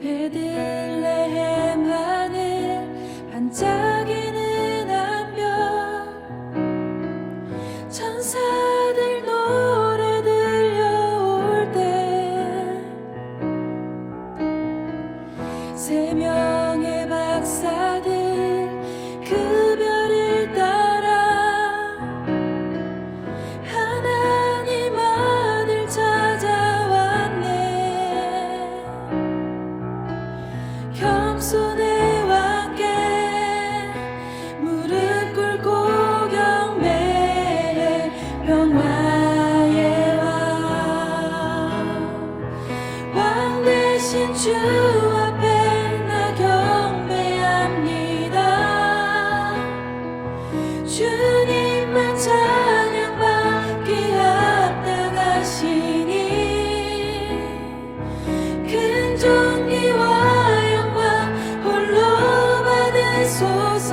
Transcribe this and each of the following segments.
베들레헴 하늘 반짝이는 암벽, 천사들 노래 들려올 때 세 명의 박사들 그 별을 따라 하나님 아들 찾아왔네. 겸손의 왕께 무릎 꿇고 경배해. 평화의 왕 대신 주 앞에 나 경배합니다. 주님만 찬양받기 합당하시니 큰 존귀와 영광 홀로 받으소서.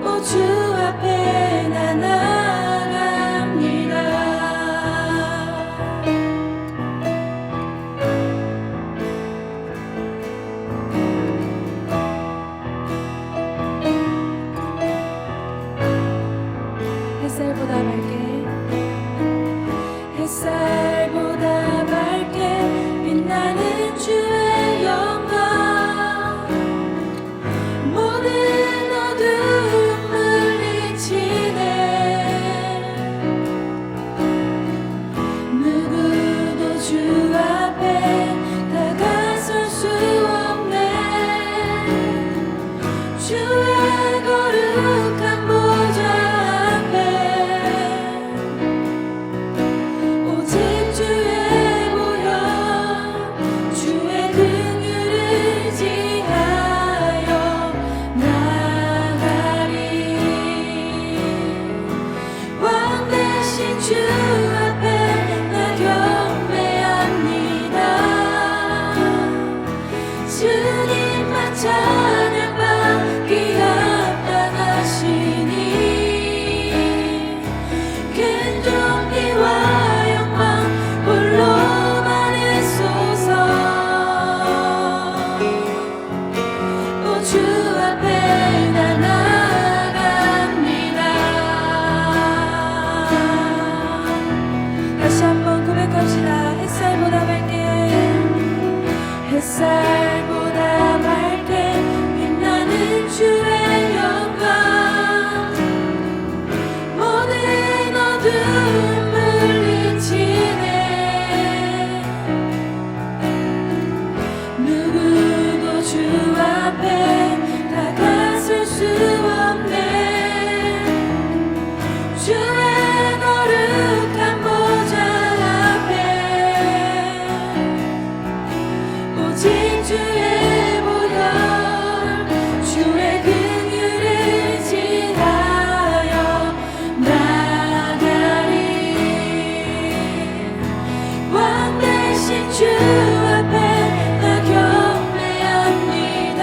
오 주 앞에 나 나아갑니다. 햇살보다 밝게, 햇살보다 밝게 빛나는 주의 영광, 모든 어둠 물리치네. 누구도 주 앞에 다가설 수 없네. 주의 거룩한 보좌 앞에 오직 주의 보혈, 주의 긍휼을 의지하여 나가리. 왕 대신 주 앞에 나 경배합니다. 주님만 찬양받기 합당하시니 큰 존귀와 영광 홀로 받으소서. 오 주 앞에 나 나아갑니다. 다시 한번 고백합시다. 햇살보다 밝게, 햇살보다 밝게 빛나는 주의 영광, 모든 어둠 물리치네. 누구도 주 앞에 다가설 수 없네. 주의 거룩한 보좌 앞에 오직 주의 보혈, 주의 긍휼을 의지하여 나가리. 왕 대신 주 앞에 나 경배합니다.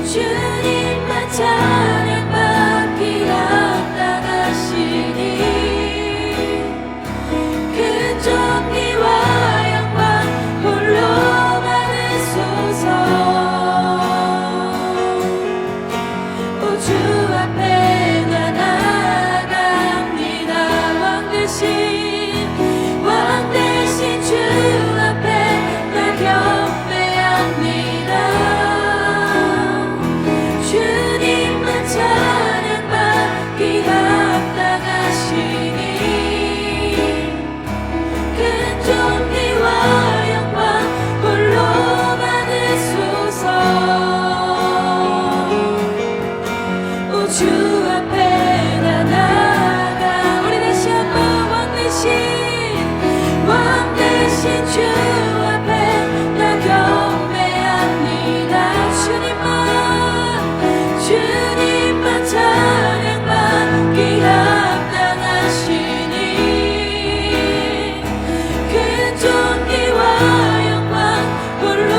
주님만 찬양받기 합당하시니 큰 존귀와 영광 홀로 받으소서. 오 주 앞에 나 나아갑니다. 왕 대신 주 앞에 나 경배합니다. 주님만 찬양받기 합당하시니 큰 존귀와 영광 홀로 받으소서. 오 주 앞에 나 나아가. 우리 다시 한번 왕 대신 주 앞에 나 경배합니다. 주님만 찬양받기 합당하시니 큰 존귀와 영광 홀로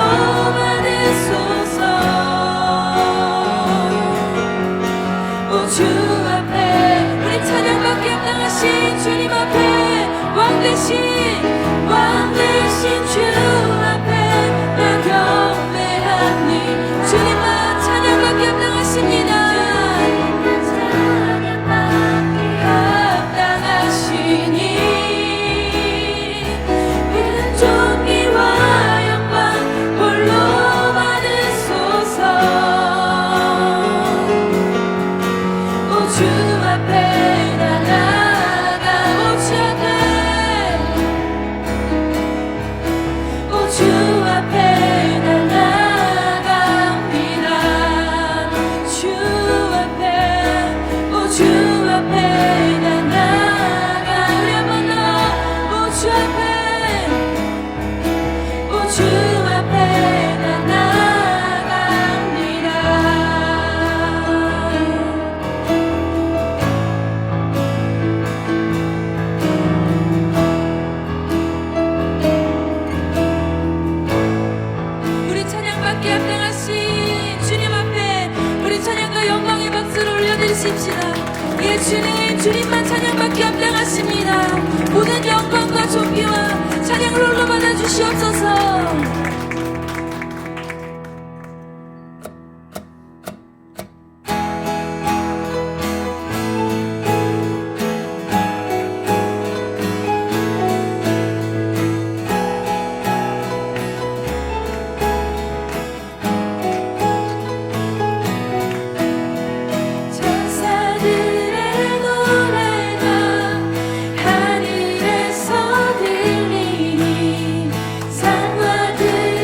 받으소서. 오 주 앞에 우리 찬양받기 합당하신 주님 앞에 왕 왕 대신 주 앞에 나 경배하니 주님만 찬양받기 합당하십니다. 예, 주님, 주님만 찬양받기 합당하십니다. 모든 영광과 존귀와 찬양을 홀로 받아 주시옵소서. 하늘에서 들리니 산과 들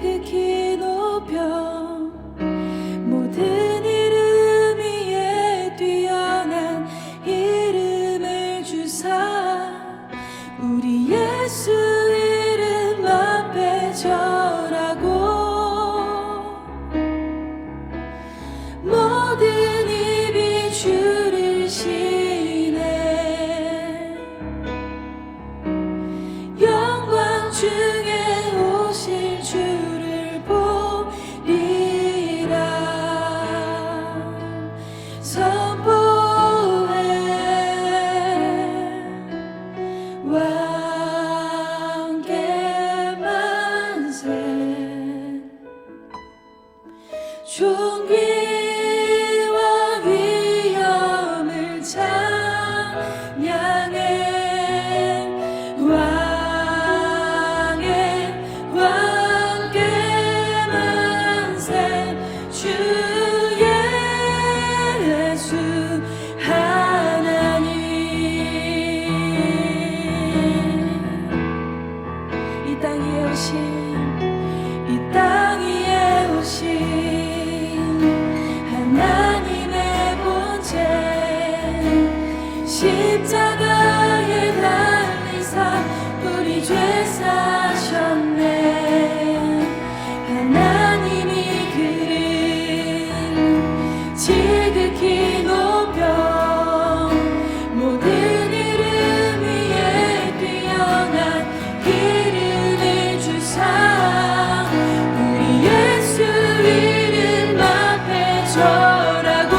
지극히 높여 모든 이름 위에 뛰어난 이름을 주사 우리 예수 이름 앞에 절하고 모든 입이 주를 시네 영광 중에 오실 주를 보리라 선포해 왕께 만세 존귀와 위엄을 찬양해 왕께 만세 주 예수 하나님 이 땅 위에 오신 이 땅 위에 오신 하나님의 본체 십자가에 달리사 우리 죄 사셨네 하나님이 그를 지극히 높여 모든 이름 위에 뛰어난 이름을 주사 우리 예수 이름 앞에 절하고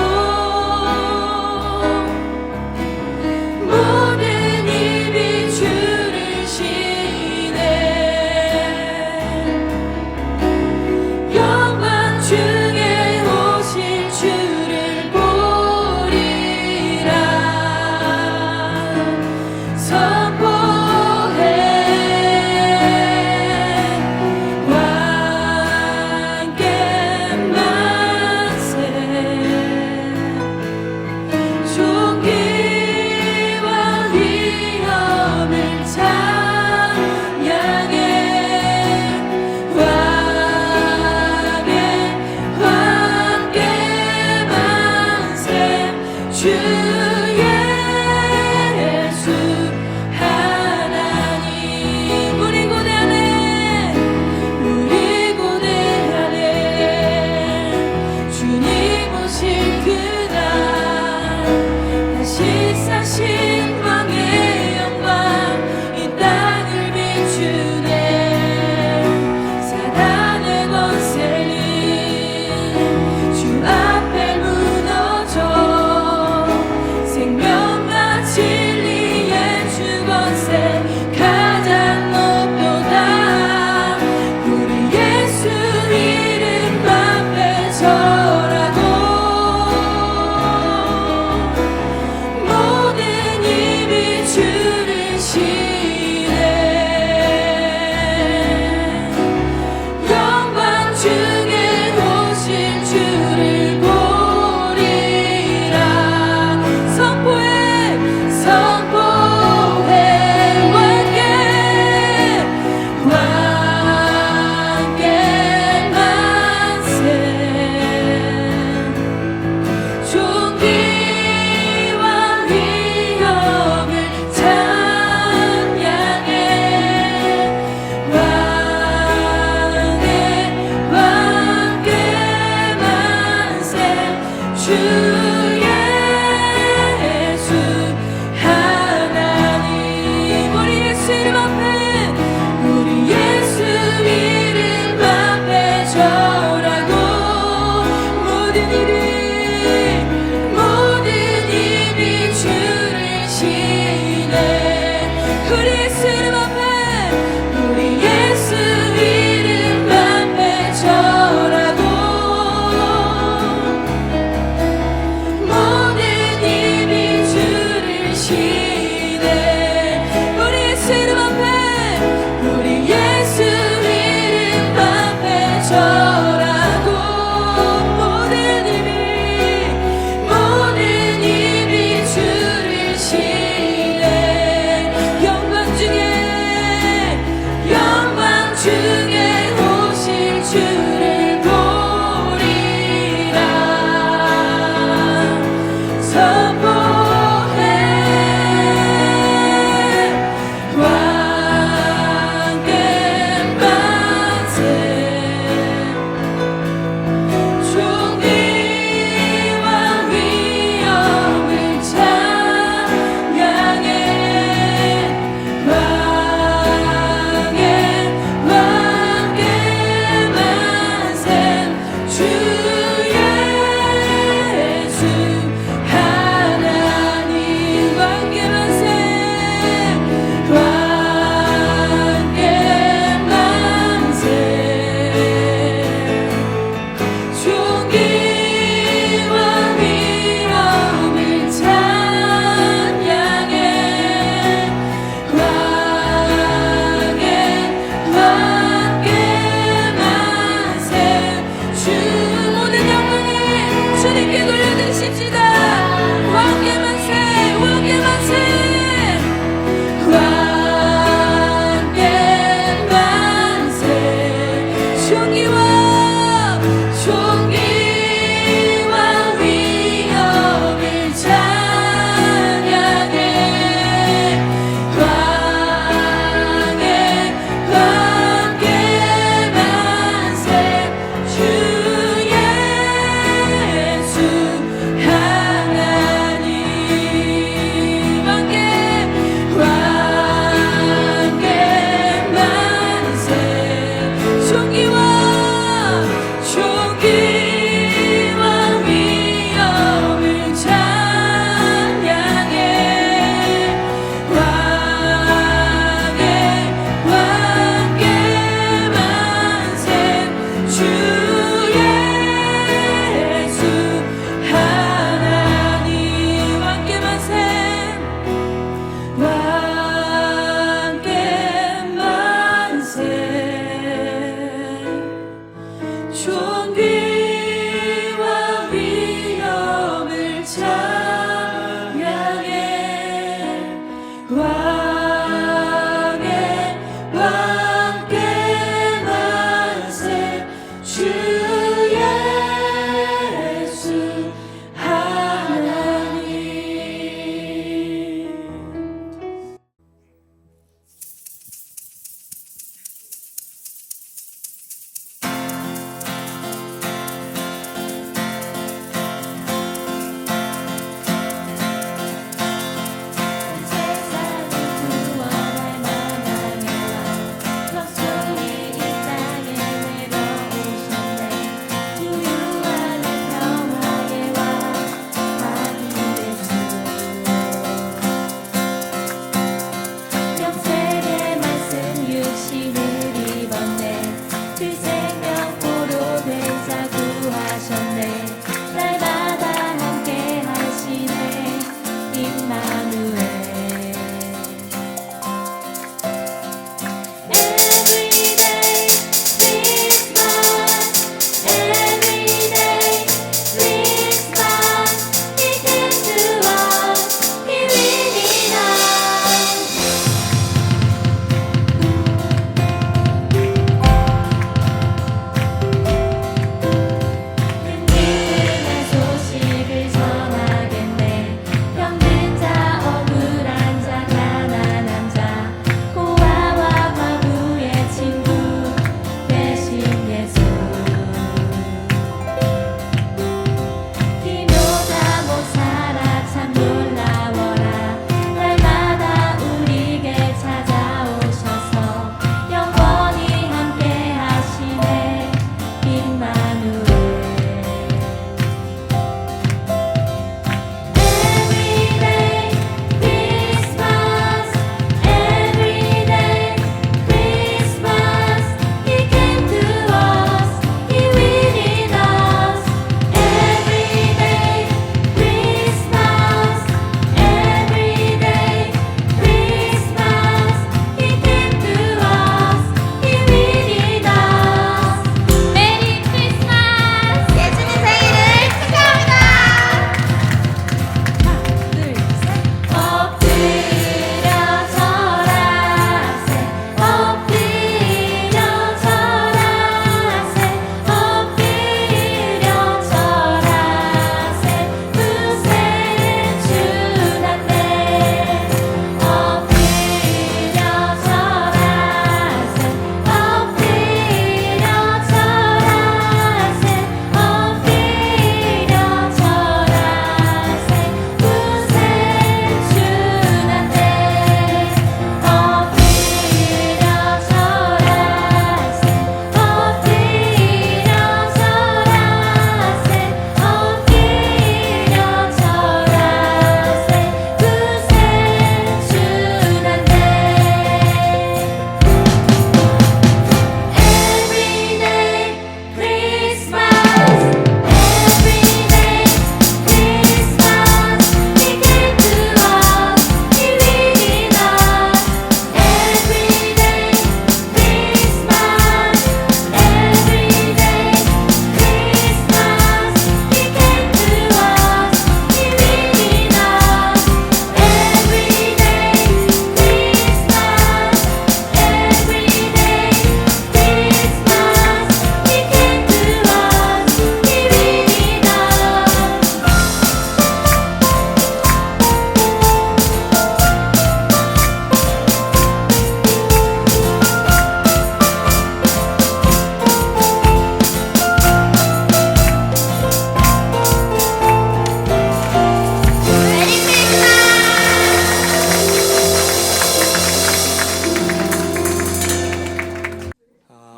모든 입이 주를 시네 영광 중에 오실 주를 보리라 선포해 왕께 만세 존귀와 위엄을 찬양해 왕께 만세 주 예수 하나님 우리 고대하네 우리 고대하네 주님 오실 그날 다시 사신 왕의 영광 이 땅을 비추네 사단의 권세는 주 앞에 무너져 생명과 진리의 주 권세 가장 높도다 우리 예수 이름 앞에 절하고 모든 입이 주를 시네 영광 중에 오실 주를 보리라 선포해 왕께 만세 존귀와 위엄을 찬양해 왕께 만세 주 예수 하나님 우리 예수 이름 앞에 우리 예수 이름 앞에 절하고 모든 입이 주를 시네 우리 예수 이름 앞에 우리 예수 이름 앞에 절하고 모든 입이 주를 시네 우리 예수 이름 앞에 우리 예수 이름 앞에 절하고 모든 입이 주를 시네 영광 중에 오실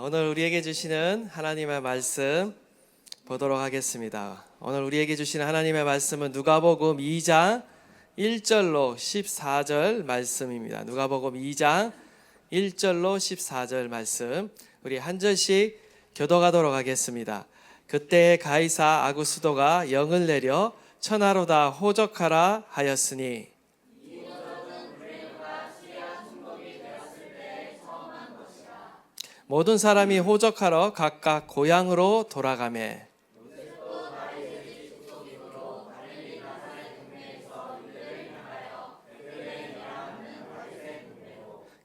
오늘 우리에게 주시는 하나님의 말씀 보도록 하겠습니다. 오늘 우리에게 주시는 하나님의 말씀은 누가복음 2장 1절로 14절 말씀입니다. 누가복음 2장 1절로 14절 말씀, 우리 한 절씩 교독하도록 하겠습니다. 그때 가이사 아구스도가 영을 내려 천하로 다 호적하라 하였으니, 모든 사람이 호적하러 각각 고향으로 돌아가매,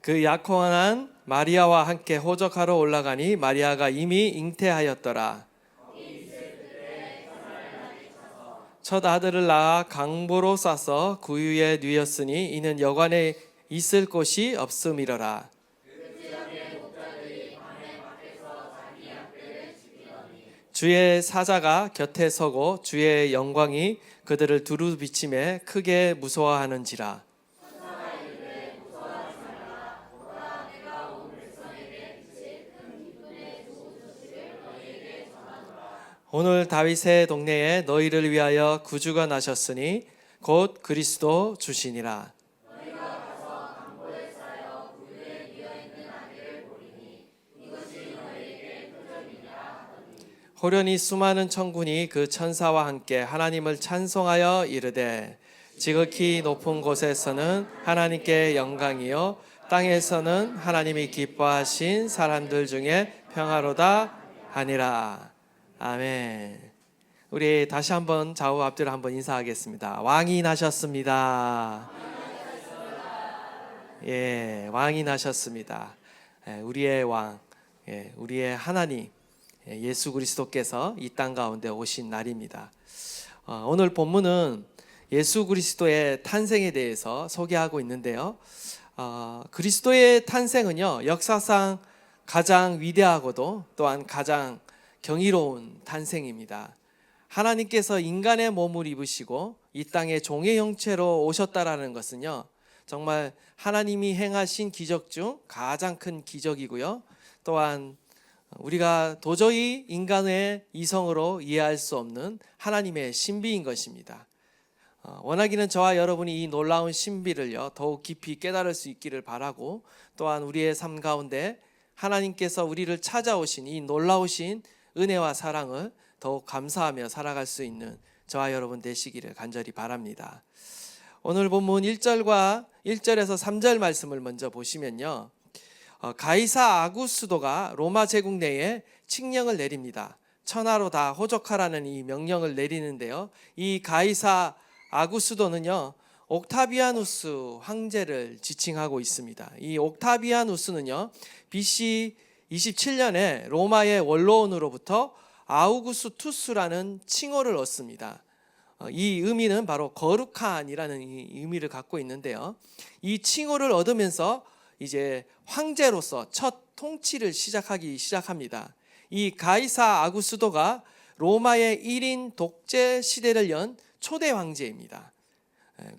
그 약혼한 마리아와 함께 호적하러 올라가니 마리아가 이미 잉태하였더라. 첫 아들을 낳아 강보로 싸서 구유에 누였으니 이는 여관에 있을 곳이 없음이러라. 주의 사자가 곁에 서고 주의 영광이 그들을 두루 비침에 크게 무서워하는지라. 오늘 다윗의 동네에 너희를 위하여 구주가 나셨으니 곧 그리스도 주시니라. 호련히 수많은 천군이 그 천사와 함께 하나님을 찬송하여 이르되, 지극히 높은 곳에서는 하나님께 영광이요 땅에서는 하나님이 기뻐하신 사람들 중에 평화로다 하니라. 아멘. 우리 다시 한번 좌우 앞뒤로 한번 인사하겠습니다. 왕이 나셨습니다. 예, 왕이 나셨습니다. 우리의 왕, 우리의 하나님 예수 그리스도께서 이 땅 가운데 오신 날입니다. 오늘 본문은 예수 그리스도의 탄생에 대해서 소개하고 있는데요. 그리스도의 탄생은요, 역사상 가장 위대하고도 또한 가장 경이로운 탄생입니다. 하나님께서 인간의 몸을 입으시고 이 땅에 종의 형체로 오셨다라는 것은요, 정말 하나님이 행하신 기적 중 가장 큰 기적이고요, 또한 우리가 도저히 인간의 이성으로 이해할 수 없는 하나님의 신비인 것입니다. 원하기는 저와 여러분이 이 놀라운 신비를요 더욱 깊이 깨달을 수 있기를 바라고, 또한 우리의 삶 가운데 하나님께서 우리를 찾아오신 이 놀라우신 은혜와 사랑을 더욱 감사하며 살아갈 수 있는 저와 여러분 되시기를 간절히 바랍니다. 오늘 본문 1절에서 3절 말씀을 먼저 보시면요, 가이사 아구스도가 로마 제국 내에 칙령을 내립니다. 천하로 다 호적하라는 이 명령을 내리는데요, 이 가이사 아구스도는요 옥타비아누스 황제를 지칭하고 있습니다. 이 옥타비아누스는요 BC 27년에 로마의 원로원으로부터 아우구스투스라는 칭호를 얻습니다. 이 의미는 바로 거룩한이라는 의미를 갖고 있는데요, 이 칭호를 얻으면서 이제 황제로서 첫 통치를 시작합니다. 이 가이사 아구스도가 로마의 1인 독재 시대를 연 초대 황제입니다.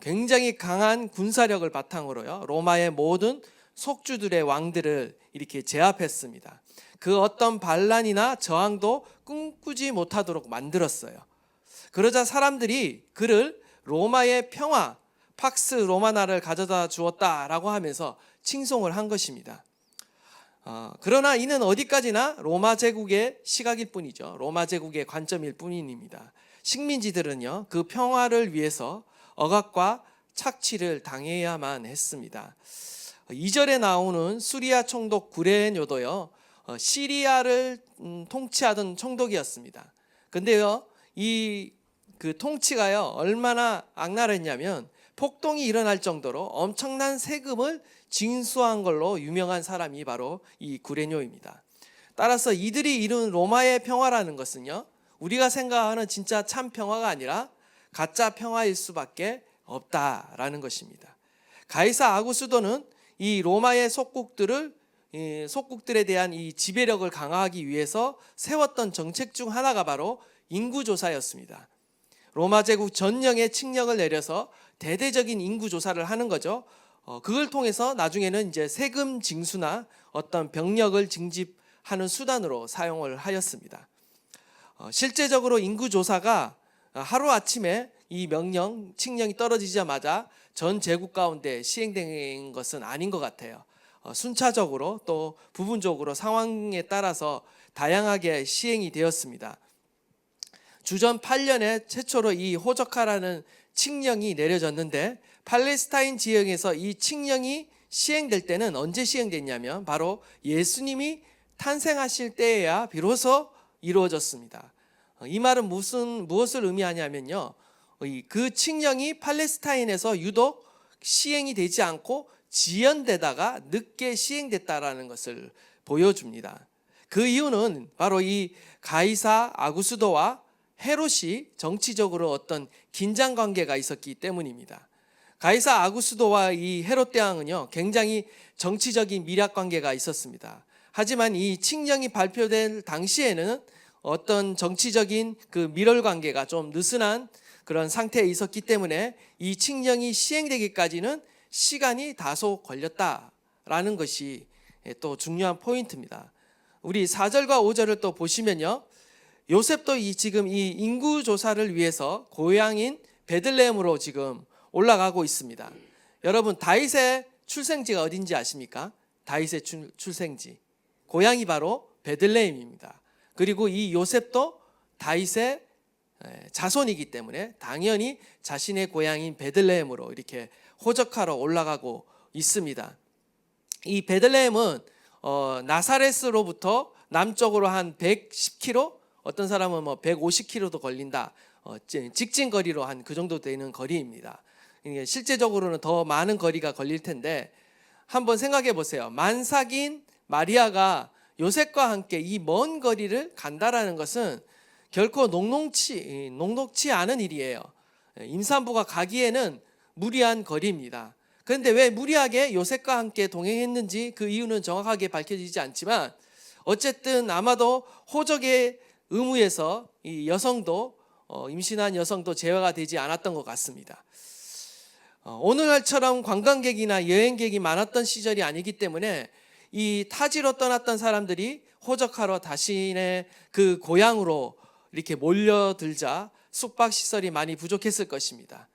굉장히 강한 군사력을 바탕으로요 로마의 모든 속주들의 왕들을 이렇게 제압했습니다. 그 어떤 반란이나 저항도 꿈꾸지 못하도록 만들었어요. 그러자 사람들이 그를 로마의 평화, 팍스 로마나를 가져다 주었다라고 하면서 칭송을 한 것입니다. 그러나 이는 어디까지나 로마 제국의 시각일 뿐이죠. 로마 제국의 관점일 뿐입니다. 식민지들은요 그 평화를 위해서 억압과 착취를 당해야만 했습니다. 2절에 나오는 수리아 총독 구레뇨도요 시리아를 통치하던 총독이었습니다. 근데요 이 그 통치가요 얼마나 악랄했냐면 폭동이 일어날 정도로 엄청난 세금을 징수한 걸로 유명한 사람이 바로 이 구레뇨입니다. 따라서 이들이 이룬 로마의 평화라는 것은요 우리가 생각하는 진짜 참 평화가 아니라 가짜 평화일 수밖에 없다라는 것입니다. 가이사 아구스도는 이 로마의 속국들에 대한 이 지배력을 강화하기 위해서 세웠던 정책 중 하나가 바로 인구조사였습니다. 로마 제국 전령에 칙령을 내려서 대대적인 인구조사를 하는 거죠. 그걸 통해서 나중에는 이제 세금 징수나 어떤 병력을 징집 하는 수단으로 사용을 하였습니다. 실제적으로 인구조사가 하루아침에 이 명령, 칙령이 떨어지자마자 전 제국 가운데 시행된 것은 아닌 것 같아요. 순차적으로 또 부분적으로 상황에 따라서 다양하게 시행이 되었습니다. 주전 8년에 최초로 이 호적하라는 칙령이 내려졌는데 팔레스타인 지역에서 이 칙령이 시행될 때는 언제 시행됐냐면 바로 예수님이 탄생하실 때에야 비로소 이루어졌습니다. 이 말은 무엇을 의미하냐면요, 그 칙령이 팔레스타인에서 유독 시행이 되지 않고 지연되다가 늦게 시행됐다라는 것을 보여줍니다. 그 이유는 바로 이 가이사 아구스도와 헤롯이 정치적으로 어떤 긴장 관계가 있었기 때문입니다. 가이사 아구스도와 이 헤롯 대왕은요, 굉장히 정치적인 밀약 관계가 있었습니다. 하지만 이 칙령이 발표될 당시에는 어떤 정치적인 그 밀월 관계가 좀 느슨한 그런 상태에 있었기 때문에 이 칙령이 시행되기까지는 시간이 다소 걸렸다라는 것이 또 중요한 포인트입니다. 우리 4절과 5절을 또 보시면요, 요셉도 지금 이 인구 조사를 위해서 고향인 베들레헴으로 지금 올라가고 있습니다. 여러분, 다윗의 출생지가 어딘지 아십니까? 다윗의 출생지, 고향이 바로 베들레헴입니다. 그리고 이 요셉도 다윗의 자손이기 때문에 당연히 자신의 고향인 베들레헴으로 이렇게 호적하러 올라가고 있습니다. 이 베들레헴은 나사렛으로부터 남쪽으로 한 110km, 어떤 사람은 뭐 150km도 걸린다, 직진 거리로 한 그 정도 되는 거리입니다. 실제적으로는 더 많은 거리가 걸릴 텐데 한번 생각해 보세요. 만삭인 마리아가 요셉과 함께 이 먼 거리를 간다라는 것은 결코 녹록치 않은 일이에요. 임산부가 가기에는 무리한 거리입니다. 그런데 왜 무리하게 요셉과 함께 동행했는지 그 이유는 정확하게 밝혀지지 않지만 어쨌든 아마도 호적의 의무에서 이 여성도 임신한 여성도 제외가 되지 않았던 것 같습니다. 오늘날처럼 관광객이나 여행객이 많았던 시절이 아니기 때문에 이 타지로 떠났던 사람들이 호적하러 자신의 그 고향으로 이렇게 몰려들자 숙박시설이 많이 부족했을 것입니다.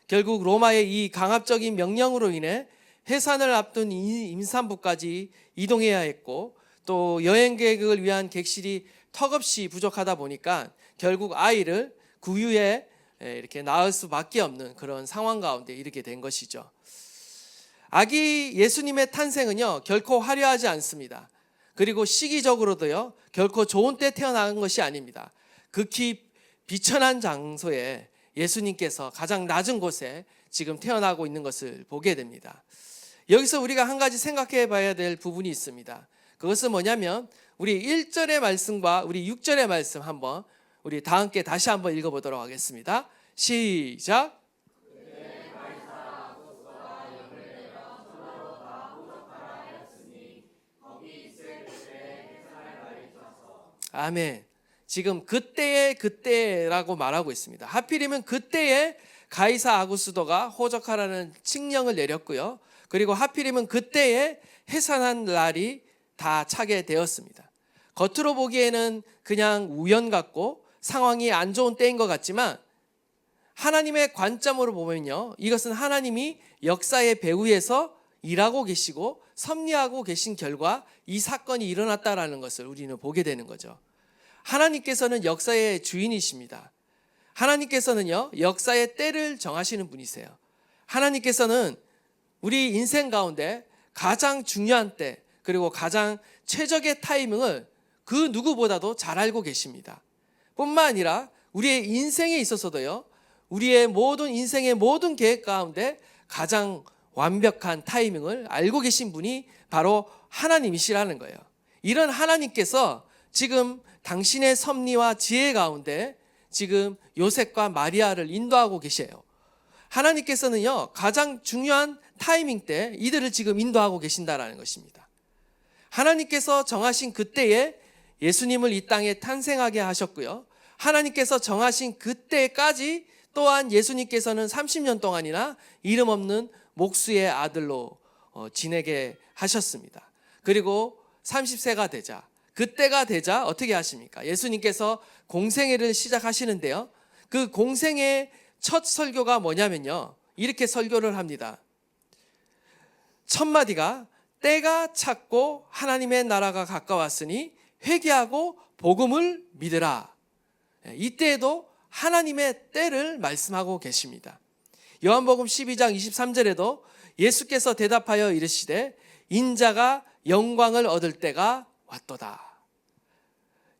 결국 로마의 이 강압적인 명령으로 인해 해산을 앞둔 임산부까지 이동해야 했고 또 여행객을 위한 객실이 턱없이 부족하다 보니까 결국 아이를 구유에 이렇게 낳을 수밖에 없는 그런 상황 가운데 이르게 된 것이죠. 아기 예수님의 탄생은요, 결코 화려하지 않습니다. 그리고 시기적으로도요, 결코 좋은 때 태어난 것이 아닙니다. 극히 비천한 장소에 예수님께서 가장 낮은 곳에 지금 태어나고 있는 것을 보게 됩니다. 여기서 우리가 한 가지 생각해 봐야 될 부분이 있습니다. 그것은 뭐냐면 우리 1절의 말씀과 우리 6절의 말씀 한번 우리 다 함께 다시 한번 읽어보도록 하겠습니다. 시작. 아멘. 지금 그때라고 말하고 있습니다. 하필이면 그때에 가이사 아구스도가 호적하라는 칙령을 내렸고요. 그리고 하필이면 그때에 해산한 날이 다 차게 되었습니다. 겉으로 보기에는 그냥 우연 같고 상황이 안 좋은 때인 것 같지만 하나님의 관점으로 보면요, 이것은 하나님이 역사의 배후에서 일하고 계시고 섭리하고 계신 결과 이 사건이 일어났다라는 것을 우리는 보게 되는 거죠. 하나님께서는 역사의 주인이십니다. 하나님께서는요, 역사의 때를 정하시는 분이세요. 하나님께서는 우리 인생 가운데 가장 중요한 때 그리고 가장 최적의 타이밍을 그 누구보다도 잘 알고 계십니다. 뿐만 아니라 우리의 인생에 있어서도요, 우리의 모든 인생의 모든 계획 가운데 가장 완벽한 타이밍을 알고 계신 분이 바로 하나님이시라는 거예요. 이런 하나님께서 지금 당신의 섭리와 지혜 가운데 지금 요셉과 마리아를 인도하고 계세요. 하나님께서는요, 가장 중요한 타이밍 때 이들을 지금 인도하고 계신다라는 것입니다. 하나님께서 정하신 그때에 예수님을 이 땅에 탄생하게 하셨고요. 하나님께서 정하신 그때까지 또한 예수님께서는 30년 동안이나 이름 없는 목수의 아들로 지내게 하셨습니다. 그리고 30세가 되자 그때가 되자 어떻게 하십니까? 예수님께서 공생애를 시작하시는데요. 그 공생애 첫 설교가 뭐냐면요. 이렇게 설교를 합니다. 첫 마디가 때가 찼고 하나님의 나라가 가까웠으니 회개하고 복음을 믿으라. 이때에도 하나님의 때를 말씀하고 계십니다. 요한복음 12장 23절에도 예수께서 대답하여 이르시되 인자가 영광을 얻을 때가 왔도다.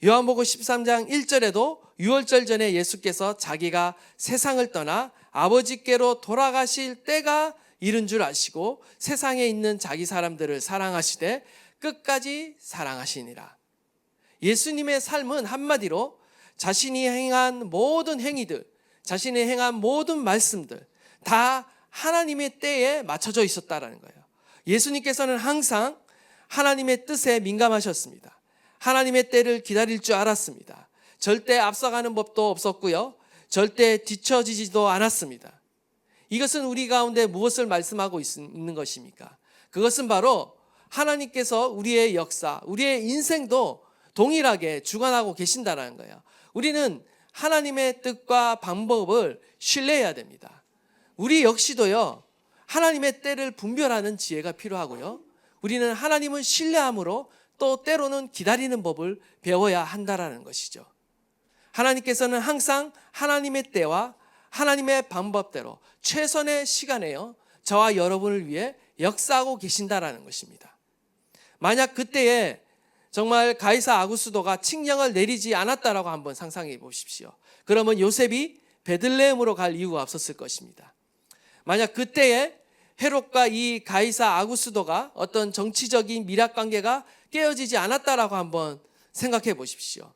요한복음 13장 1절에도 유월절 전에 예수께서 자기가 세상을 떠나 아버지께로 돌아가실 때가 이른 줄 아시고 세상에 있는 자기 사람들을 사랑하시되 끝까지 사랑하시니라. 예수님의 삶은 한마디로 자신이 행한 모든 행위들, 자신이 행한 모든 말씀들 다 하나님의 때에 맞춰져 있었다라는 거예요. 예수님께서는 항상 하나님의 뜻에 민감하셨습니다. 하나님의 때를 기다릴 줄 알았습니다. 절대 앞서가는 법도 없었고요. 절대 뒤처지지도 않았습니다. 이것은 우리 가운데 무엇을 말씀하고 있는 것입니까? 그것은 바로 하나님께서 우리의 역사, 우리의 인생도 동일하게 주관하고 계신다는 거예요. 우리는 하나님의 뜻과 방법을 신뢰해야 됩니다. 우리 역시도요, 하나님의 때를 분별하는 지혜가 필요하고요. 우리는 하나님을 신뢰함으로 또 때로는 기다리는 법을 배워야 한다는 것이죠. 하나님께서는 항상 하나님의 때와 하나님의 방법대로 최선의 시간에요, 저와 여러분을 위해 역사하고 계신다라는 것입니다. 만약 그때에 정말 가이사 아구스도가 칙령을 내리지 않았다라고 한번 상상해 보십시오. 그러면 요셉이 베들레헴으로 갈 이유가 없었을 것입니다. 만약 그때에 헤롯과 이 가이사 아구스도가 어떤 정치적인 밀착관계가 깨어지지 않았다라고 한번 생각해 보십시오.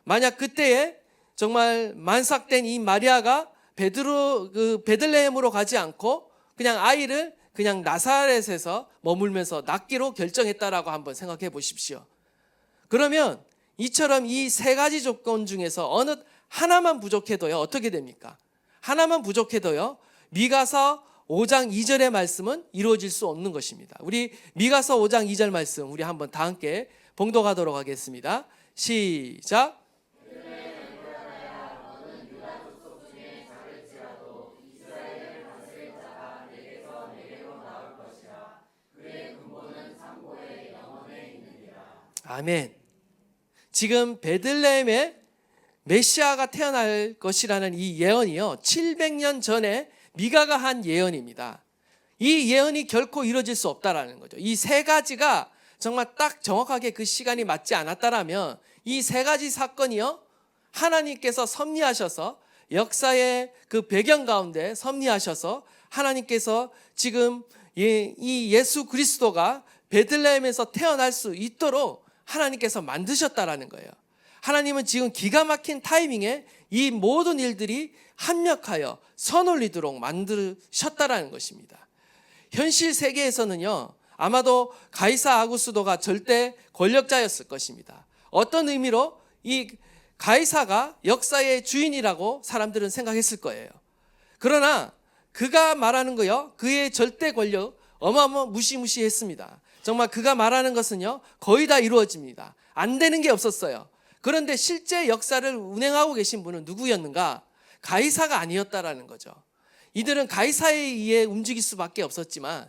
만약 그때에 정말 만삭된 이 마리아가 베들레헴으로 가지 않고 그냥 아이를 그냥 나사렛에서 머물면서 낳기로 결정했다라고 한번 생각해 보십시오. 그러면 이처럼 이 세 가지 조건 중에서 어느 하나만 부족해도요, 어떻게 됩니까? 하나만 부족해도요, 미가서 5장 2절의 말씀은 이루어질 수 없는 것입니다. 우리 미가서 5장 2절 말씀 우리 한번 다 함께 봉독하도록 하겠습니다. 시작. 아멘. 지금 베들레헴에 메시아가 태어날 것이라는 이 예언이요, 700년 전에 미가가 한 예언입니다. 이 예언이 결코 이루어질 수 없다라는 거죠. 이 세 가지가 정말 딱 정확하게 그 시간이 맞지 않았다라면 이 세 가지 사건이요, 하나님께서 섭리하셔서 역사의 그 배경 가운데 섭리하셔서 하나님께서 지금 이 예수 그리스도가 베들레헴에서 태어날 수 있도록 하나님께서 만드셨다라는 거예요. 하나님은 지금 기가 막힌 타이밍에 이 모든 일들이 합력하여 선올리도록 만드셨다라는 것입니다. 현실 세계에서는요, 아마도 가이사 아구스도가 절대 권력자였을 것입니다. 어떤 의미로 이 가이사가 역사의 주인이라고 사람들은 생각했을 거예요. 그러나 그가 말하는 거요, 그의 절대 권력 무시무시했습니다. 정말 그가 말하는 것은요, 거의 다 이루어집니다. 안 되는 게 없었어요. 그런데 실제 역사를 운행하고 계신 분은 누구였는가? 가이사가 아니었다라는 거죠. 이들은 가이사에 의해 움직일 수밖에 없었지만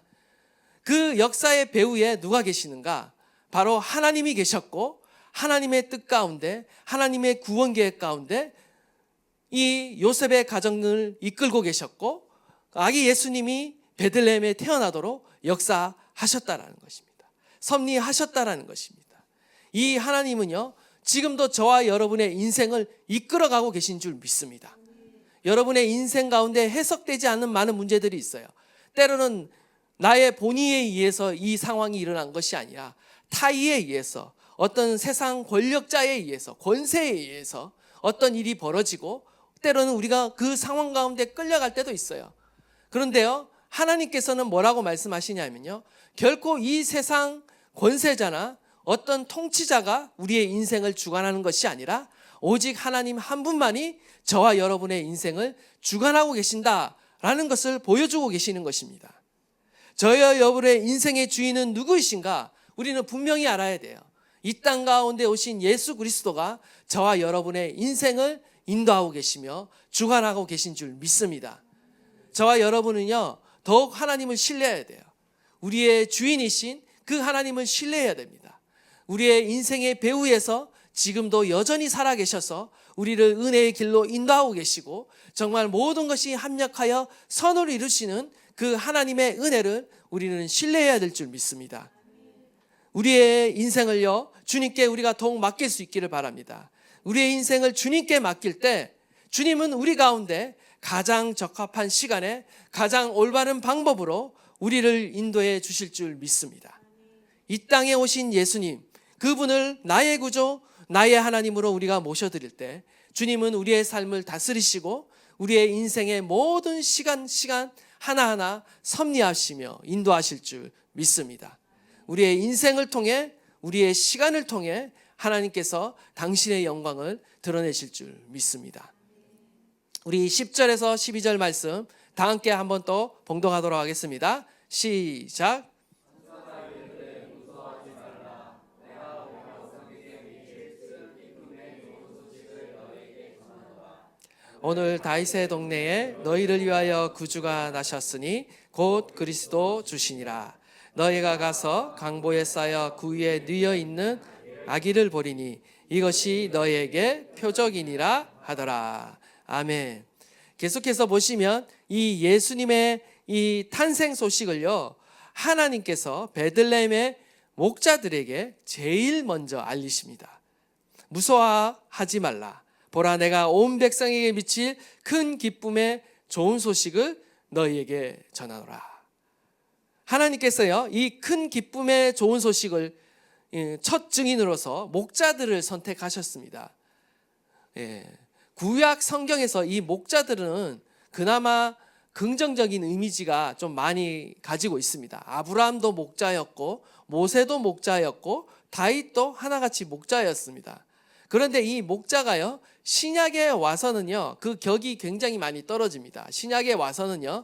그 역사의 배후에 누가 계시는가? 바로 하나님이 계셨고 하나님의 뜻 가운데, 하나님의 구원 계획 가운데 이 요셉의 가정을 이끌고 계셨고 아기 예수님이 베들레헴에 태어나도록 역사하셨다라는 것입니다. 섭리하셨다라는 것입니다. 이 하나님은요, 지금도 저와 여러분의 인생을 이끌어가고 계신 줄 믿습니다. 여러분의 인생 가운데 해석되지 않는 많은 문제들이 있어요. 때로는 나의 본의에 의해서 이 상황이 일어난 것이 아니라 타의에 의해서, 어떤 세상 권력자에 의해서, 권세에 의해서 어떤 일이 벌어지고 때로는 우리가 그 상황 가운데 끌려갈 때도 있어요. 그런데요, 하나님께서는 뭐라고 말씀하시냐면요, 결코 이 세상 권세자나 어떤 통치자가 우리의 인생을 주관하는 것이 아니라 오직 하나님 한 분만이 저와 여러분의 인생을 주관하고 계신다라는 것을 보여주고 계시는 것입니다. 저와 여러분의 인생의 주인은 누구이신가? 우리는 분명히 알아야 돼요. 이 땅 가운데 오신 예수 그리스도가 저와 여러분의 인생을 인도하고 계시며 주관하고 계신 줄 믿습니다. 저와 여러분은요, 더욱 하나님을 신뢰해야 돼요. 우리의 주인이신 그 하나님을 신뢰해야 됩니다. 우리의 인생의 배후에서 지금도 여전히 살아계셔서 우리를 은혜의 길로 인도하고 계시고 정말 모든 것이 합력하여 선을 이루시는 그 하나님의 은혜를 우리는 신뢰해야 될 줄 믿습니다. 우리의 인생을요, 주님께 우리가 더욱 맡길 수 있기를 바랍니다. 우리의 인생을 주님께 맡길 때 주님은 우리 가운데 가장 적합한 시간에 가장 올바른 방법으로 우리를 인도해 주실 줄 믿습니다. 이 땅에 오신 예수님, 그분을 나의 구주, 나의 하나님으로 우리가 모셔드릴 때 주님은 우리의 삶을 다스리시고 우리의 인생의 모든 시간 하나하나 섭리하시며 인도하실 줄 믿습니다. 우리의 인생을 통해 우리의 시간을 통해 하나님께서 당신의 영광을 드러내실 줄 믿습니다. 우리 10절에서 12절 말씀 다 함께 한번 또 봉독하도록 하겠습니다. 시작. 오늘 다윗의 동네에 너희를 위하여 구주가 나셨으니 곧 그리스도 주시니라. 너희가 가서 강보에 쌓여 그 위에 뉘어 있는 아기를 보리니 이것이 너희에게 표적이니라 하더라. 아멘. 계속해서 보시면 이 예수님의 이 탄생 소식을요, 하나님께서 베들레헴의 목자들에게 제일 먼저 알리십니다. 무서워하지 말라. 보라, 내가 온 백성에게 미칠 큰 기쁨의 좋은 소식을 너희에게 전하노라. 하나님께서요, 이 큰 기쁨의 좋은 소식을 첫 증인으로서 목자들을 선택하셨습니다. 구약 성경에서 이 목자들은 그나마 긍정적인 이미지가 좀 많이 가지고 있습니다. 아브라함도 목자였고 모세도 목자였고 다윗도 하나같이 목자였습니다. 그런데 이 목자가요, 신약에 와서는요, 그 격이 굉장히 많이 떨어집니다. 신약에 와서는요,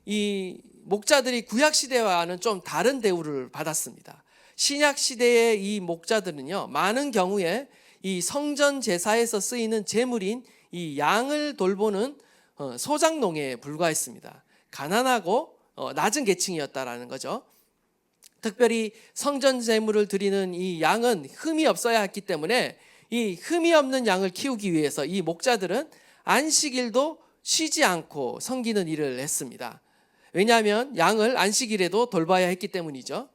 이 목자들이 구약 시대와는 좀 다른 대우를 받았습니다. 신약 시대의 이 목자들은요, 많은 경우에 이 성전 제사에서 쓰이는 제물인 이 양을 돌보는 소작농에 불과했습니다. 가난하고 낮은 계층이었다라는 거죠. 특별히 성전 제물을 드리는 이 양은 흠이 없어야 했기 때문에 이 흠이 없는 양을 키우기 위해서 이 목자들은 안식일도 쉬지 않고 섬기는 일을 했습니다. 왜냐하면 양을 안식일에도 돌봐야 했기 때문이죠.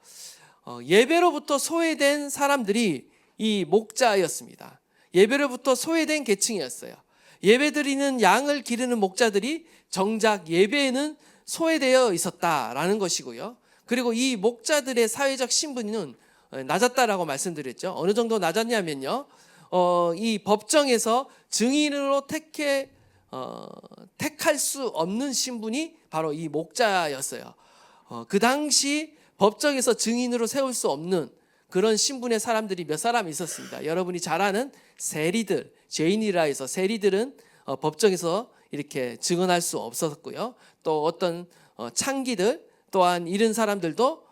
예배로부터 소외된 사람들이 이 목자였습니다. 예배로부터 소외된 계층이었어요. 예배드리는 양을 기르는 목자들이 정작 예배에는 소외되어 있었다라는 것이고요. 그리고 이 목자들의 사회적 신분은 낮았다라고 말씀드렸죠. 어느 정도 낮았냐면요, 이 법정에서 증인으로 택할 수 없는 신분이 바로 이 목자였어요. 그 당시 법정에서 증인으로 세울 수 없는 그런 신분의 사람들이 몇 사람 있었습니다. 여러분이 잘 아는 세리들, 죄인이라 해서 세리들은 법정에서 이렇게 증언할 수 없었고요. 또 어떤 창기들 또한 이런 사람들도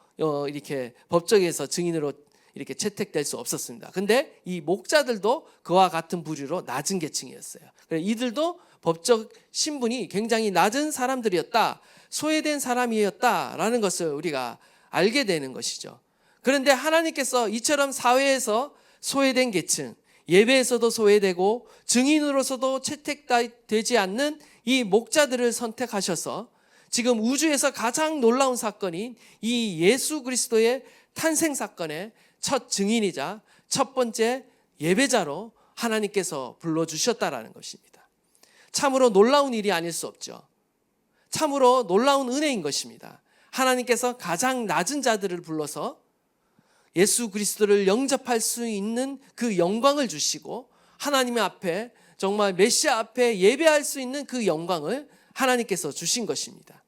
이렇게 법정에서 증인으로 이렇게 채택될 수 없었습니다. 근데 이 목자들도 그와 같은 부류로 낮은 계층이었어요. 이들도 법적 신분이 굉장히 낮은 사람들이었다, 소외된 사람이었다라는 것을 우리가 알게 되는 것이죠. 그런데 하나님께서 이처럼 사회에서 소외된 계층, 예배에서도 소외되고 증인으로서도 채택되지 않는 이 목자들을 선택하셔서 지금 우주에서 가장 놀라운 사건인 이 예수 그리스도의 탄생 사건의 첫 증인이자 첫 번째 예배자로 하나님께서 불러주셨다라는 것입니다. 참으로 놀라운 일이 아닐 수 없죠. 참으로 놀라운 은혜인 것입니다. 하나님께서 가장 낮은 자들을 불러서 예수 그리스도를 영접할 수 있는 그 영광을 주시고 하나님의 앞에 정말 메시아 앞에 예배할 수 있는 그 영광을 하나님께서 주신 것입니다.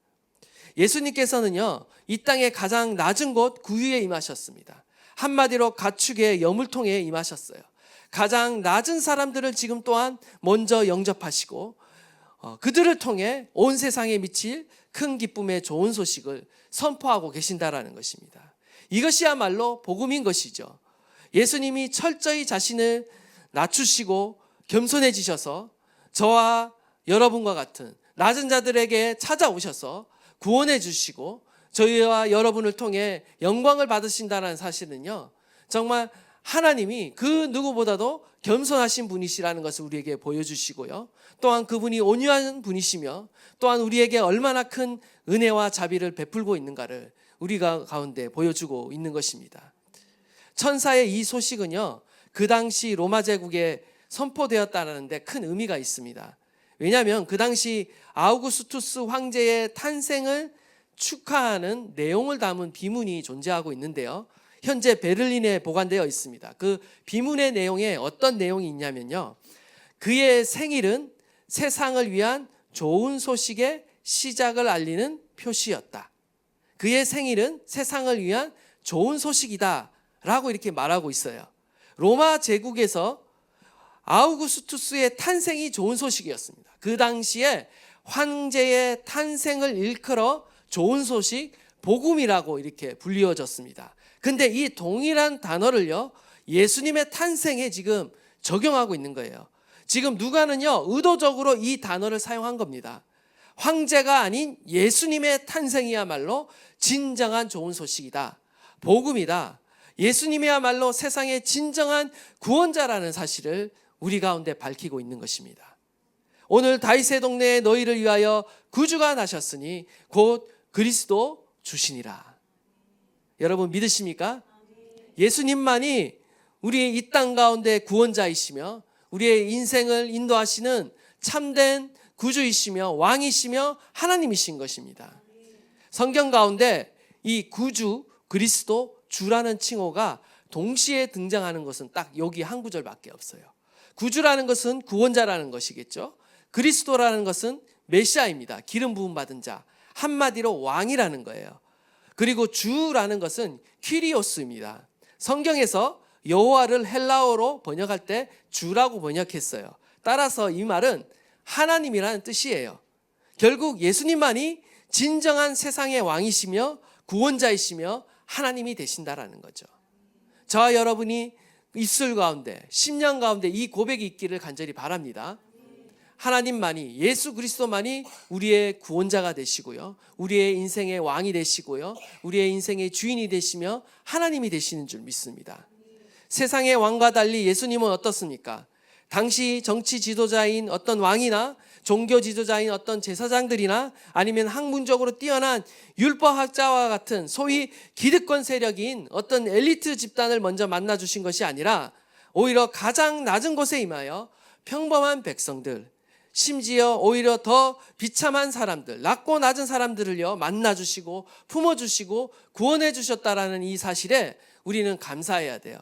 예수님께서는요, 이 땅의 가장 낮은 곳 구유에 임하셨습니다. 한마디로 가축의 여물통에 임하셨어요. 가장 낮은 사람들을 지금 또한 먼저 영접하시고 그들을 통해 온 세상에 미칠 큰 기쁨의 좋은 소식을 선포하고 계신다라는 것입니다. 이것이야말로 복음인 것이죠. 예수님이 철저히 자신을 낮추시고 겸손해지셔서 저와 여러분과 같은 낮은 자들에게 찾아오셔서 구원해 주시고 저희와 여러분을 통해 영광을 받으신다는 사실은요, 정말 하나님이 그 누구보다도 겸손하신 분이시라는 것을 우리에게 보여주시고요, 또한 그분이 온유한 분이시며 또한 우리에게 얼마나 큰 은혜와 자비를 베풀고 있는가를 우리가 가운데 보여주고 있는 것입니다. 천사의 이 소식은요, 그 당시 로마 제국에 선포되었다는 데 큰 의미가 있습니다. 왜냐하면 그 당시 아우구스투스 황제의 탄생을 축하하는 내용을 담은 비문이 존재하고 있는데요, 현재 베를린에 보관되어 있습니다. 그 비문의 내용에 어떤 내용이 있냐면요, 그의 생일은 세상을 위한 좋은 소식의 시작을 알리는 표시였다. 그의 생일은 세상을 위한 좋은 소식이다 라고 이렇게 말하고 있어요. 로마 제국에서 아우구스투스의 탄생이 좋은 소식이었습니다. 그 당시에 황제의 탄생을 일컬어 좋은 소식, 복음이라고 이렇게 불리워졌습니다. 근데 이 동일한 단어를요, 예수님의 탄생에 지금 적용하고 있는 거예요. 지금 누가는요, 의도적으로 이 단어를 사용한 겁니다. 황제가 아닌 예수님의 탄생이야말로 진정한 좋은 소식이다, 복음이다, 예수님이야말로 세상의 진정한 구원자라는 사실을 우리 가운데 밝히고 있는 것입니다. 오늘 다윗의 동네에 너희를 위하여 구주가 나셨으니 곧 그리스도 주시니라. 여러분 믿으십니까? 예수님만이 우리 이 땅 가운데 구원자이시며 우리의 인생을 인도하시는 참된 구주이시며 왕이시며 하나님이신 것입니다. 성경 가운데 이 구주, 그리스도, 주라는 칭호가 동시에 등장하는 것은 딱 여기 한 구절밖에 없어요. 구주라는 것은 구원자라는 것이겠죠. 그리스도라는 것은 메시아입니다. 기름 부음 받은 자, 한마디로 왕이라는 거예요. 그리고 주라는 것은 퀴리오스입니다. 성경에서 여호와를 헬라어로 번역할 때 주라고 번역했어요. 따라서 이 말은 하나님이라는 뜻이에요. 결국 예수님만이 진정한 세상의 왕이시며 구원자이시며 하나님이 되신다라는 거죠. 저와 여러분이 입술 가운데, 심령 가운데 이 고백이 있기를 간절히 바랍니다. 하나님만이, 예수 그리스도만이 우리의 구원자가 되시고요, 우리의 인생의 왕이 되시고요, 우리의 인생의 주인이 되시며 하나님이 되시는 줄 믿습니다. 세상의 왕과 달리 예수님은 어떻습니까? 당시 정치 지도자인 어떤 왕이나 종교 지도자인 어떤 제사장들이나 아니면 학문적으로 뛰어난 율법학자와 같은 소위 기득권 세력인 어떤 엘리트 집단을 먼저 만나 주신 것이 아니라 오히려 가장 낮은 곳에 임하여 평범한 백성들, 심지어 오히려 더 비참한 사람들, 낮고 낮은 사람들을요 만나 주시고 품어 주시고 구원해 주셨다라는 이 사실에 우리는 감사해야 돼요.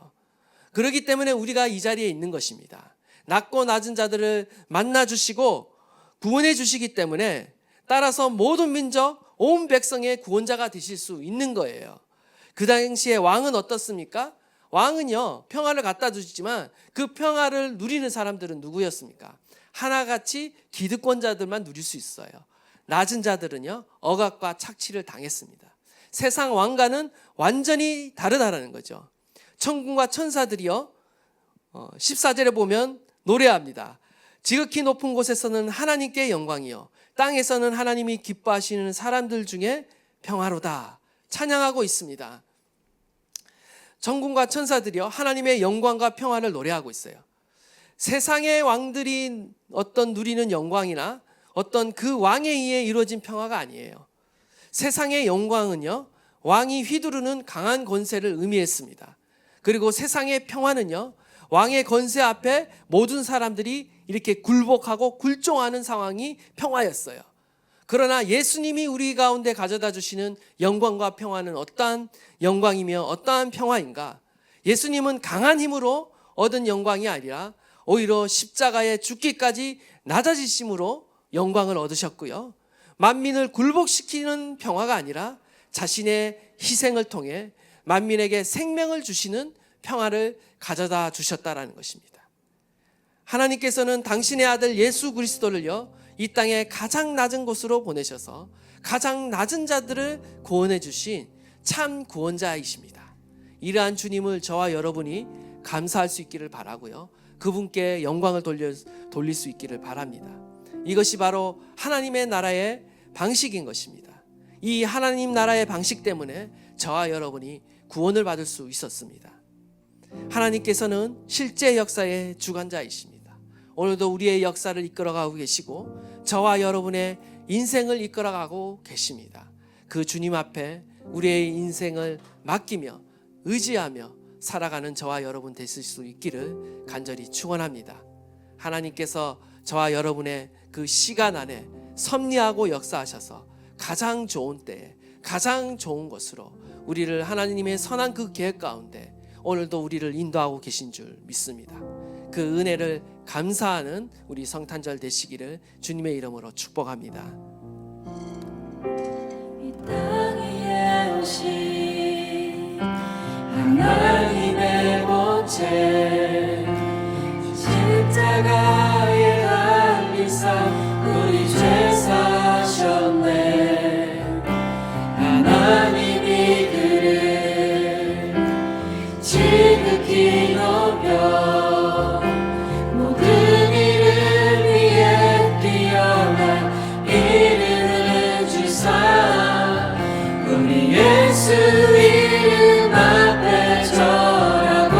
그렇기 때문에 우리가 이 자리에 있는 것입니다. 낮고 낮은 자들을 만나 주시고 구원해 주시기 때문에 따라서 모든 민족, 온 백성의 구원자가 되실 수 있는 거예요. 그 당시에 왕은 어떻습니까? 왕은요 평화를 갖다 주시지만 그 평화를 누리는 사람들은 누구였습니까? 하나같이 기득권자들만 누릴 수 있어요. 낮은 자들은요 억압과 착취를 당했습니다. 세상 왕과는 완전히 다르다는 거죠. 천군과 천사들이요 14절에 보면 노래합니다. 지극히 높은 곳에서는 하나님께 영광이요 땅에서는 하나님이 기뻐하시는 사람들 중에 평화로다 찬양하고 있습니다. 천군과 천사들이요 하나님의 영광과 평화를 노래하고 있어요. 세상의 왕들이 어떤 누리는 영광이나 어떤 그 왕에 의해 이루어진 평화가 아니에요. 세상의 영광은요 왕이 휘두르는 강한 권세를 의미했습니다. 그리고 세상의 평화는요 왕의 권세 앞에 모든 사람들이 이렇게 굴복하고 굴종하는 상황이 평화였어요. 그러나 예수님이 우리 가운데 가져다 주시는 영광과 평화는 어떠한 영광이며 어떠한 평화인가? 예수님은 강한 힘으로 얻은 영광이 아니라 오히려 십자가에 죽기까지 낮아지심으로 영광을 얻으셨고요. 만민을 굴복시키는 평화가 아니라 자신의 희생을 통해 만민에게 생명을 주시는 평화를 가져다 주셨다라는 것입니다. 하나님께서는 당신의 아들 예수 그리스도를요 이 땅에 가장 낮은 곳으로 보내셔서 가장 낮은 자들을 구원해 주신 참 구원자이십니다. 이러한 주님을 저와 여러분이 감사할 수 있기를 바라고요. 그분께 영광을 돌릴 수 있기를 바랍니다. 이것이 바로 하나님의 나라의 방식인 것입니다. 이 하나님 나라의 방식 때문에 저와 여러분이 구원을 받을 수 있었습니다. 하나님께서는 실제 역사의 주관자이십니다. 오늘도 우리의 역사를 이끌어가고 계시고 저와 여러분의 인생을 이끌어가고 계십니다. 그 주님 앞에 우리의 인생을 맡기며 의지하며 살아가는 저와 여러분 되실 수 있기를 간절히 축원합니다. 하나님께서 저와 여러분의 그 시간 안에 섭리하고 역사하셔서 가장 좋은 때에 가장 좋은 것으로 우리를 하나님의 선한 그 계획 가운데 오늘도 우리를 인도하고 계신 줄 믿습니다. 그 은혜를 감사하는 우리 성탄절 되시기를 주님의 이름으로 축복합니다. 이 땅 위에 오신 하나님의 본체 십자가에 달리사 우리 죄 사셨네. 하나님이 그를 지극히 높여 모든 이름 위에 뛰어난 이름을 주사 우리 예수 이름 앞에 절하고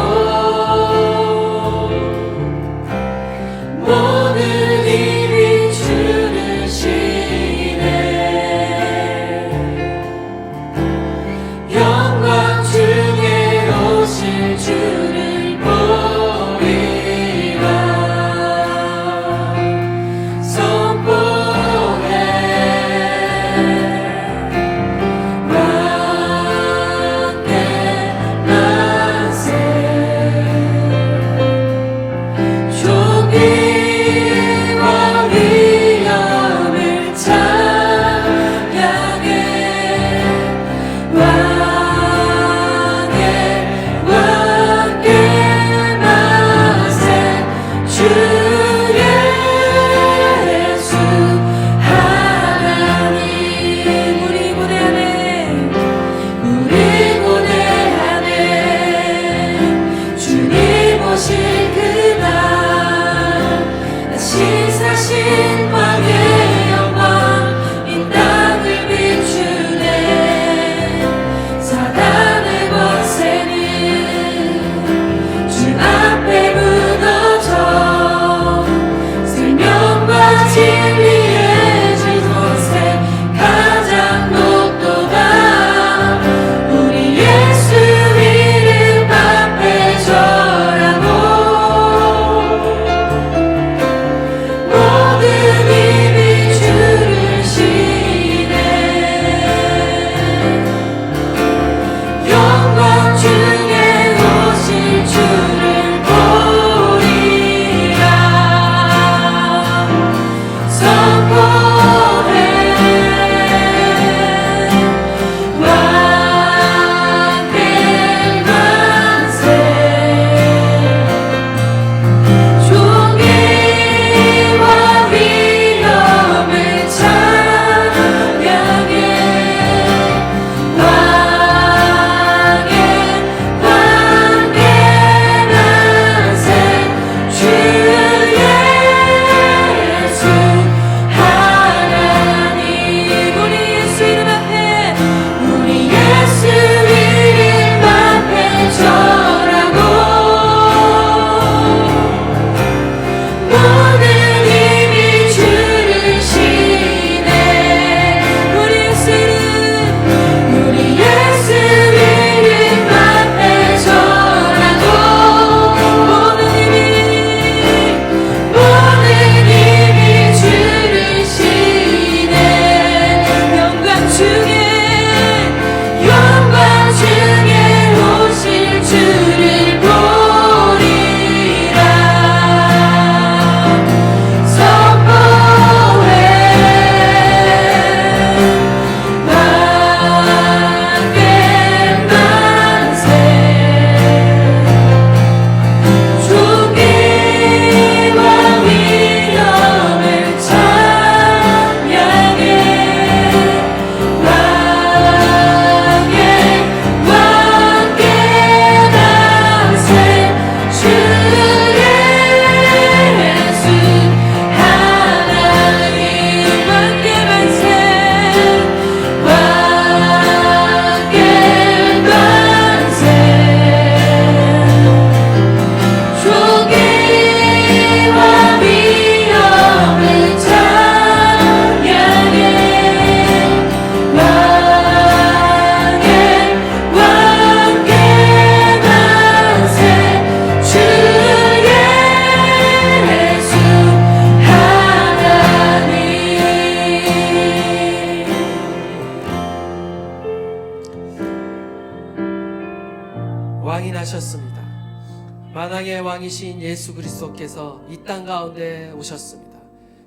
사랑의 왕이신 예수 그리스도께서 이 땅 가운데 오셨습니다.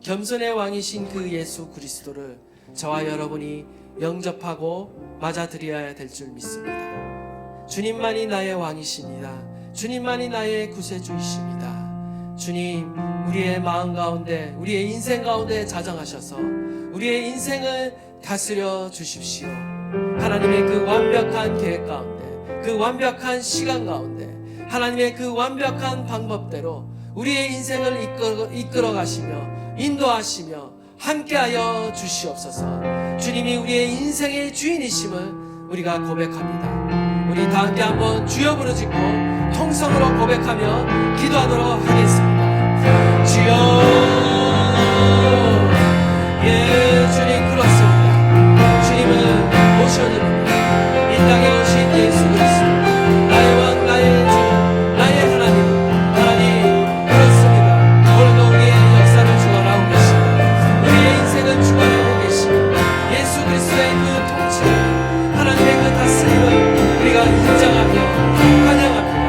겸손의 왕이신 그 예수 그리스도를 저와 여러분이 영접하고 맞아들여야 될 줄 믿습니다. 주님만이 나의 왕이십니다. 주님만이 나의 구세주이십니다. 주님, 우리의 마음 가운데, 우리의 인생 가운데 자정하셔서 우리의 인생을 다스려 주십시오. 하나님의 그 완벽한 계획 가운데, 그 완벽한 시간 가운데, 하나님의 그 완벽한 방법대로 우리의 인생을 이끌어 가시며 인도하시며 함께하여 주시옵소서. 주님이 우리의 인생의 주인이심을 우리가 고백합니다. 우리 다 함께 한번 주여 부르짖고 통성으로 고백하며 기도하도록 하겠습니다. 주여, 예, 주님 그렇습니다. 주님을 모셔드립니다. 이 땅에 오신 예수 그리스도, 나의 왕, 나의 주, 나의 하나님, 하나님 그렇습니다. 오늘도 우리의 역사를 주관하고 계십니다. 우리의 인생을 주관하고 계십니다. 예수 그리스도의 그 통치를, 하나님의 그 다스림을 우리가 인정하며 환영합니다.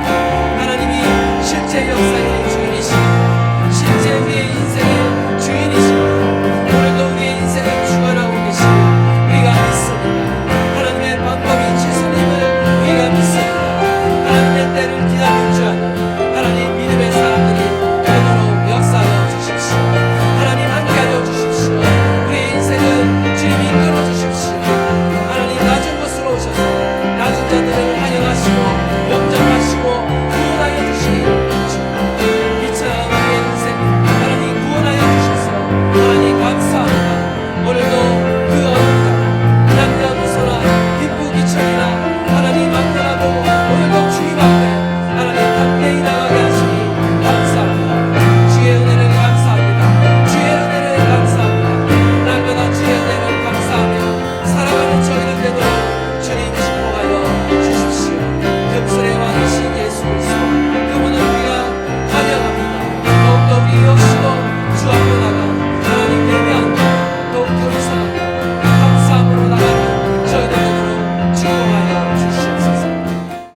하나님이 실제 역사